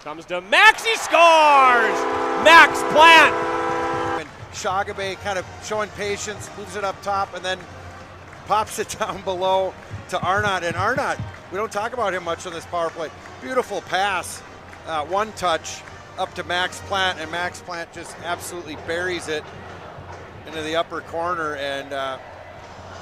Comes to Max, he scores! Max Plante! And Shagabe kind of showing patience, moves it up top, and then pops it down below to Arnott. And Arnott, we don't talk about him much on this power play. Beautiful pass, one touch up to Max Plante, and Max Plante just absolutely buries it into the upper corner, and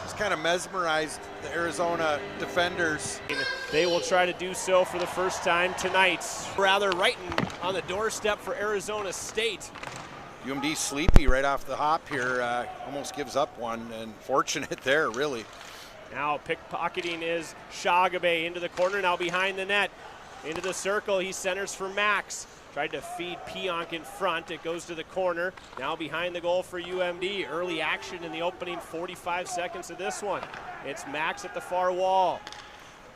just kind of mesmerized the Arizona defenders. They will try to do so for the first time tonight. Rather right on the doorstep for Arizona State. UMD sleepy right off the hop here, almost gives up one, and fortunate there, really. Now pickpocketing is Shagabe into the corner, now behind the net. Into the circle, he centers for Max. Tried to feed Pionk in front, it goes to the corner. Now behind the goal for UMD. Early action in the opening 45 seconds of this one. It's Max at the far wall.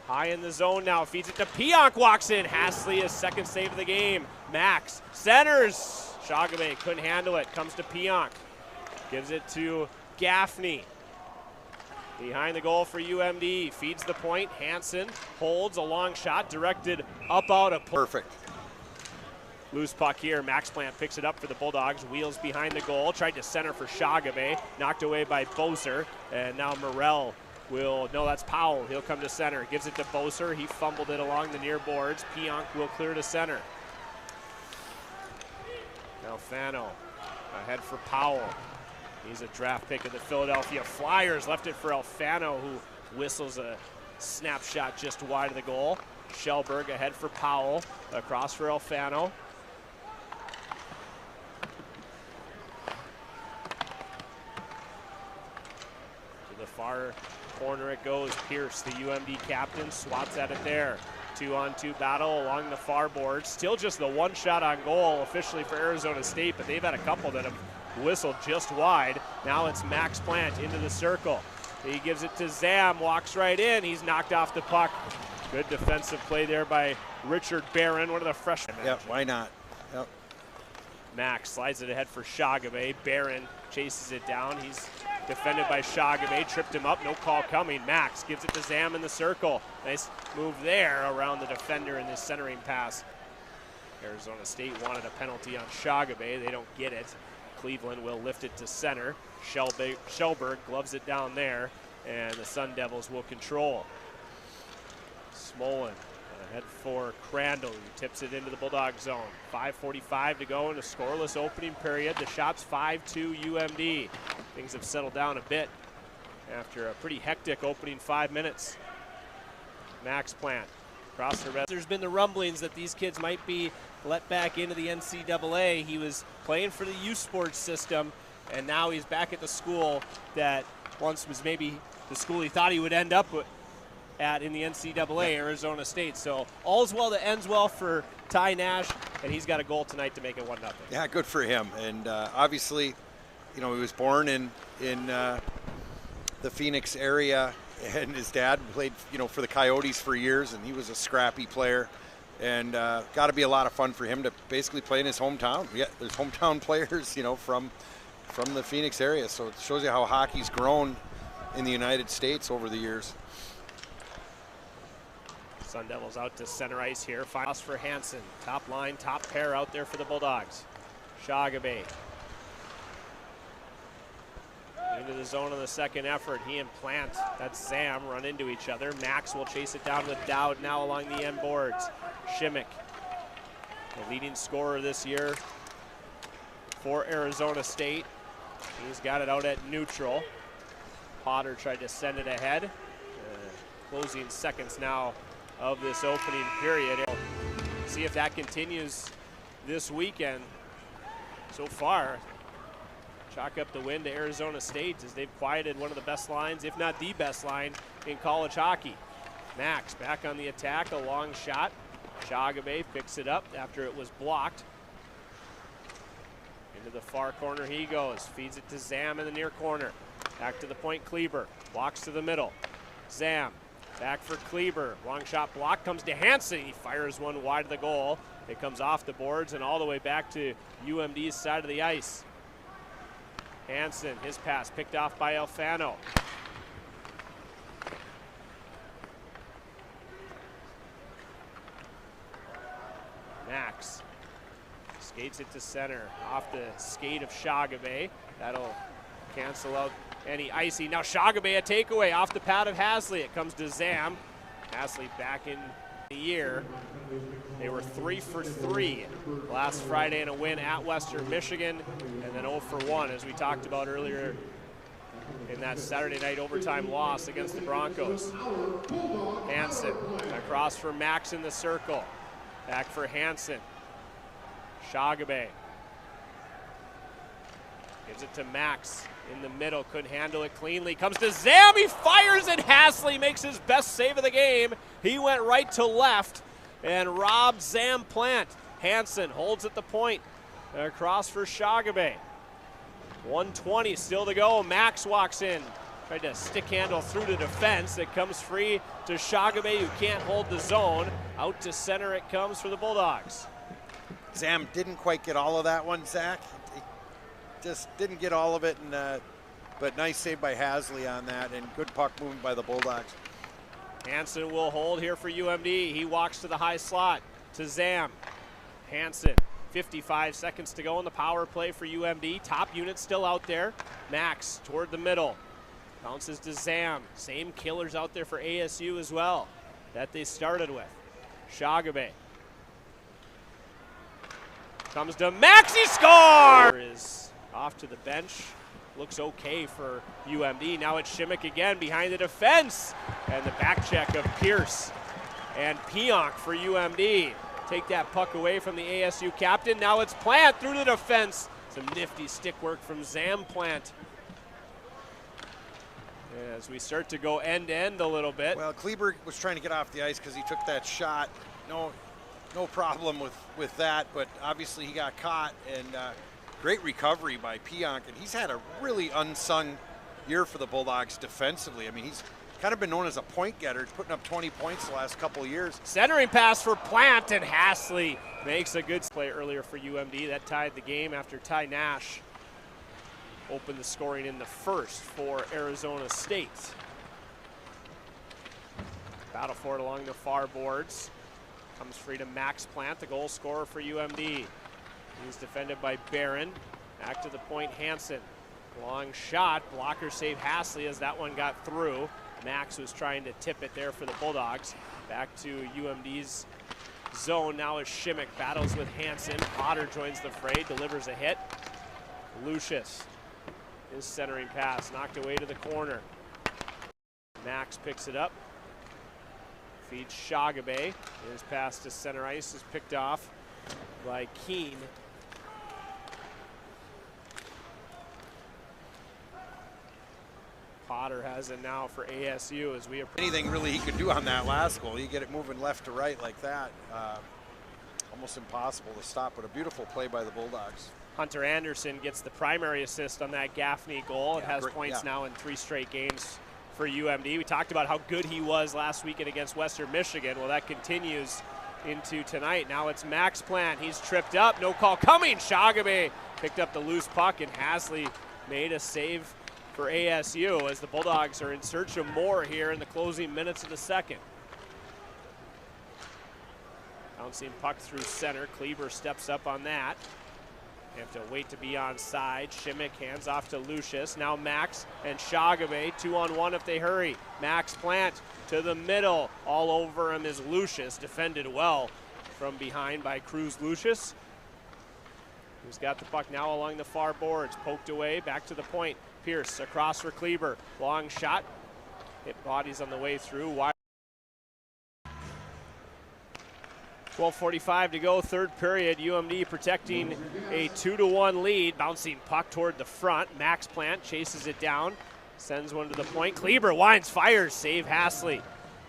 High in the zone now, feeds it to Pionk, walks in. Hasley, his second save of the game. Max centers. Shagabe couldn't handle it, comes to Pionk. Gives it to Gaffney. Behind the goal for UMD, feeds the point. Hansen holds a long shot, directed up out of perfect. Loose puck here. Max Plante picks it up for the Bulldogs. Wheels behind the goal. Tried to center for Shagabe. Knocked away by Boser. And now Morel will, no, that's Powell. He'll come to center. Gives it to Boser. He fumbled it along the near boards. Pionk will clear to center. Alfano ahead for Powell. He's a draft pick of the Philadelphia Flyers. Left it for Alfano, who whistles a snapshot just wide of the goal. Shellberg ahead for Powell. Across for Alfano. To the far corner it goes. Pierce, the UMD captain, swats at it there. 2-on-2 battle along the far board. Still just the one shot on goal officially for Arizona State, but they've had a couple that have whistled just wide. Now it's Max Plante into the circle. He gives it to Zam, walks right in. He's knocked off the puck. Good defensive play there by Richard Barron, one of the freshmen. Yep, why not? Yep. Max slides it ahead for Shagabe. Barron chases it down. He's defended by Shagabe, tripped him up, no call coming. Max gives it to Zam in the circle. Nice move there around the defender in this centering pass. Arizona State wanted a penalty on Shagabe. They don't get it. Cleveland will lift it to center. Shellberg gloves it down there, and the Sun Devils will control. Smolin ahead for Crandall, who tips it into the Bulldog zone. 5:45 to go in a scoreless opening period. The shot's 5-2 UMD. Things have settled down a bit after a pretty hectic opening 5 minutes. Max Plante across the red. There's been the rumblings that these kids might be let back into the NCAA. He was playing for the U Sports system, and now he's back at the school that once was maybe the school he thought he would end up at in the NCAA, Arizona State. So all's well that ends well for Ty Nash, and he's got a goal tonight to make it 1-0. Yeah, good for him. And obviously, you know, he was born in the Phoenix area, and his dad played, you know, for the Coyotes for years, and he was a scrappy player. And got to be a lot of fun for him to basically play in his hometown. Yeah, there's hometown players, you know, from the Phoenix area. So it shows you how hockey's grown in the United States over the years. Sun Devils out to center ice here. Finals for Hansen. Top line, top pair out there for the Bulldogs. Shagabe into the zone on the second effort. He and Plante, that's Zam, run into each other. Max will chase it down with Dowd now along the end boards. Shimmick, the leading scorer this year for Arizona State. He's got it out at neutral. Potter tried to send it ahead. Closing seconds now of this opening period. See if that continues this weekend. So far, chalk up the win to Arizona State as they've quieted one of the best lines, if not the best line in college hockey. Max back on the attack, a long shot. Shagabe picks it up after it was blocked. Into the far corner he goes, feeds it to Zam in the near corner. Back to the point, Kleber, walks to the middle. Zam, back for Kleber, long shot block, comes to Hansen, he fires one wide of the goal. It comes off the boards and all the way back to UMD's side of the ice. Hansen, his pass picked off by Alfano. Max Max skates it to center off the skate of Shagabe. That'll cancel out any icing. Now Shagabe a takeaway off the pad of Hasley. It comes to Zam. Hasley back in the year. They were 3 for 3 last Friday in a win at Western Michigan, and then 0 for 1 as we talked about earlier in that Saturday night overtime loss against the Broncos. Hansen across for Max in the circle. Back for Hansen. Shagabe gives it to Max in the middle, couldn't handle it cleanly. Comes to Zam, he fires and Hasley makes his best save of the game. He went right to left and robbed Zam Plante. Hansen holds at the point. Across for Shagabe. 1:20 still to go. Max walks in. Tried to stick handle through the defense. It comes free to Shagabe, who can't hold the zone. Out to center it comes for the Bulldogs. Zam didn't quite get all of that one, Zach. He just didn't get all of it, and but nice save by Hasley on that, and good puck movement by the Bulldogs. Hansen will hold here for UMD. He walks to the high slot to Zam. Hansen, 55 seconds to go in the power play for UMD. Top unit still out there. Max toward the middle. Bounces to Zam. Same killers out there for ASU as well that they started with. Shagabe. Comes to Max, he scores! Is off to the bench. Looks okay for UMD. Now it's Shimmick again behind the defense. And the back check of Pierce and Pionk for UMD. Take that puck away from the ASU captain. Now it's Plante through the defense. Some nifty stick work from Zam Plante. As we start to go end to end a little bit. Well, Kleber was trying to get off the ice because he took that shot. No problem with that, but obviously he got caught, and great recovery by Pionk, and he's had a really unsung year for the Bulldogs defensively. I mean, he's kind of been known as a point getter. He's putting up 20 points the last couple of years. Centering pass for Plante, and Hasley makes a good play earlier for UMD. That tied the game after Ty Nash opened the scoring in the first for Arizona State. Battle for it along the far boards. Comes free to Max Plante, the goal scorer for UMD. He's defended by Barron. Back to the point, Hansen. Long shot, blocker save Hasley as that one got through. Max was trying to tip it there for the Bulldogs. Back to UMD's zone. Now as Shimmick battles with Hansen. Potter joins the fray, delivers a hit. Lucius, his centering pass, knocked away to the corner. Max picks it up. Feeds Shagabe. His pass to center ice is picked off by Keene. Potter has it now for ASU as we approach. Anything really he could do on that last goal. You get it moving left to right like that. Almost impossible to stop, but a beautiful play by the Bulldogs. Hunter Anderson gets the primary assist on that Gaffney goal and has points now in 3 straight games for UMD. We talked about how good he was last weekend against Western Michigan. Well, that continues into tonight. Now it's Max Plante. He's tripped up. No call coming. Shagabe picked up the loose puck, and Hasley made a save for ASU as the Bulldogs are in search of more here in the closing minutes of the second. Bouncing puck through center. Kleber steps up on that. They have to wait to be onside. Shimmick hands off to Lucius. Now Max and Shagabe, 2-on-1 if they hurry. Max Plante to the middle. All over him is Lucius, defended well from behind by Cruz Lucius, who's got the puck now along the far boards. Poked away, back to the point. Pierce across for Kleber. Long shot. Hit bodies on the way through. Wide. 12:45 to go, third period. UMD protecting a 2-1 lead. Bouncing puck toward the front. Max Plante chases it down, sends one to the point. Kleber winds, fires, save Hasley.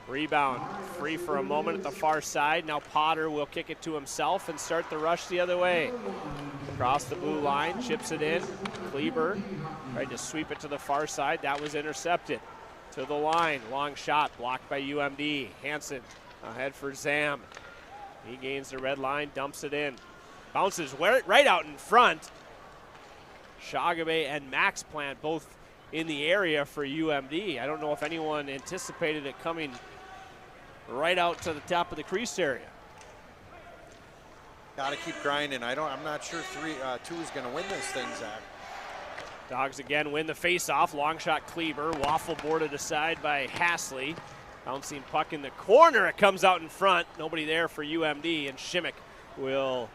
Rebound, free for a moment at the far side. Now Potter will kick it to himself and start the rush the other way. Across the blue line, chips it in. Kleber tried to sweep it to the far side. That was intercepted. To the line, long shot, blocked by UMD. Hansen ahead for Zam. He gains the red line, dumps it in. Bounces right out in front. Shagabe and Max Plante both in the area for UMD. I don't know if anyone anticipated it coming right out to the top of the crease area. Got to keep grinding. I'm not sure 2 is going to win this thing, Zach. Dogs again win the face-off. Long shot Kleber. Waffle boarded aside by Hasley. Bouncing puck in the corner. It comes out in front. Nobody there for UMD, and Shimmick will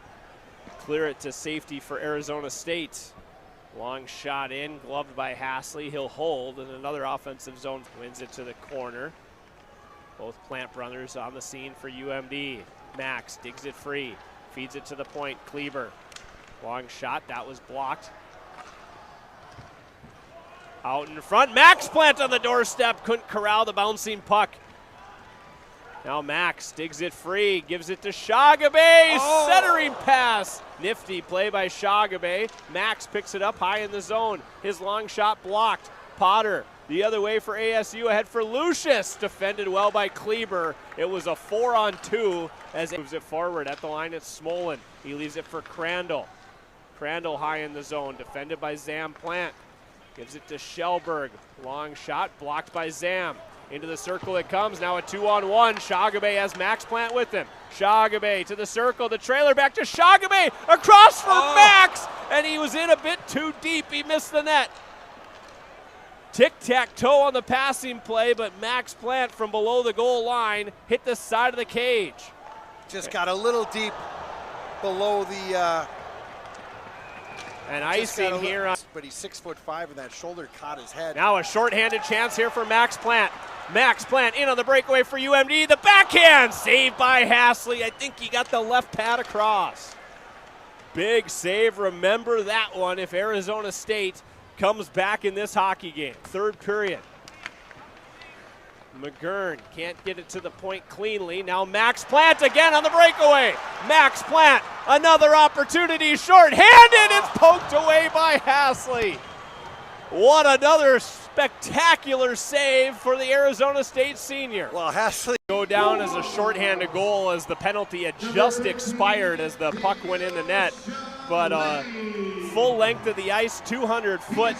clear it to safety for Arizona State. Long shot in, gloved by Hasley. He'll hold, and another offensive zone wins it to the corner. Both Plant brothers on the scene for UMD. Max digs it free, feeds it to the point. Kleber, long shot, that was blocked. Out in front, Max Plant on the doorstep, couldn't corral the bouncing puck. Now Max digs it free, gives it to Shagabe, centering pass. Nifty play by Shagabe. Max picks it up high in the zone. His long shot blocked. Potter the other way for ASU, ahead for Lucius. Defended well by Kleber. It was a 4-on-2 as it moves it forward. At the line, it's Smolin. He leaves it for Crandall. Crandall high in the zone, defended by Zam Plant. Gives it to Shellberg. Long shot blocked by Zam. Into the circle it comes, now a 2-on-1. Shagabe has Max Plant with him. Shagabe to the circle, the trailer back to Shagabe, across for Max, and he was in a bit too deep, he missed the net. Tic-tac-toe on the passing play, but Max Plant from below the goal line hit the side of the cage. Just got a little deep below the and icing here. But he's 6'5", and that shoulder caught his head. Now a shorthanded chance here for Max Plant. Max Plant in on the breakaway for UMD. The backhand saved by Hasley. I think he got the left pad across. Big save. Remember that one if Arizona State comes back in this hockey game. Third period. McGurn can't get it to the point cleanly. Now Max Plant again on the breakaway. Max Plant, another opportunity, short-handed. It's poked away by Hasley. What another spectacular save for the Arizona State senior. Well, Hasley go down as a shorthanded goal as the penalty had just expired as the puck went in the net. But full length of the ice, 200-foot